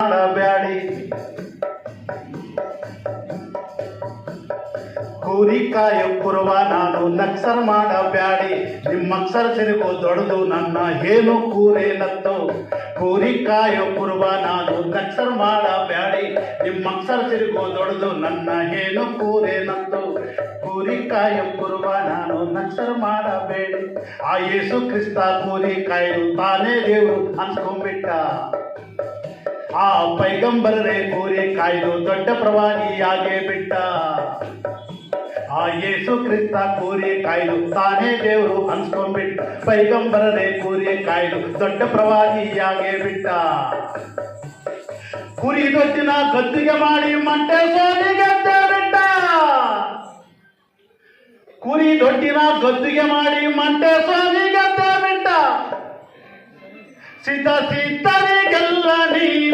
ಮಾಡಬ್ಯಾಡಿ. ಕೂರಿಕಾಯ ಕುರುವ ನಾನು ನಕ್ಸರ್ ಮಾಡಬ್ಯಾಡಿ. ನಿಮ್ಮ ಅಕ್ಷರ ಸಿರಿಗೋ ದೊಡ್ಡದು ನನ್ನ ಏನು ಕೂರೇನತ್ತು. ಕೂರಿಕಾಯ ಕುರುವ ನಾನು ನಕ್ಸರ್ ಮಾಡಬ್ಯಾಡಿ. ನಿಮ್ಮ ಅಕ್ಷರ ಸಿರಿಗೋ ದೊಡ್ಡದು ನನ್ನ ಏನು ಕೂರೇನತ್ತು. ಕೂರಿಕಾಯ ಕುರುವ ನಾನು ನಕ್ಸರ್ ಮಾಡಬೇಡಿ. ಆ ಯೇಸು ಕ್ರಿಸ್ತ ಕೂರಿಕಾಯರು ತಾನೇ ದೇವರು ಅನ್ಸ್ಕೊಂಡ್ಬಿಟ್ಟ. ಆ ಪೈಗಂಬರರೇ ಕೂರಿಕಾಯ್ದು ದೊಡ್ಡ ಪ್ರವಾದಿಯಾಗೇ ಬಿಟ್ಟ. ಆ ಯೇಸು ಕ್ರಿಸ್ತ ಕೂರಿಕಾಯ್ದು ತಾನೇ ದೇವರು ಅನ್ಸ್ಕೊಂಡ್ಬಿಟ್ಟ. ಪೈಗಂಬರರೇ ಕೂರಿಕಾಯ್ದು ದೊಡ್ಡ ಪ್ರವಾದಿಯಾಗೇ ಬಿಟ್ಟ. ಕುರಿ ದೊಡ್ಡಿನ ಗದ್ದಿಗೆ ಮಾಡಿ ಮಂಟೆ ಸ್ವಾಮಿ ಗೆದ್ದೆ ಬಿಟ್ಟ. ಕುರಿ ದೊಡ್ಡಿನ ಗದ್ದಿಗೆ ಮಾಡಿ ಮಂಟೆ ಸ್ವಾಮಿ ಗೆದ್ದೆ ಬಿಟ್ಟ. ಸಿದ್ಧ ಸಿದ್ಧರಿಗೆಲ್ಲ ನೀ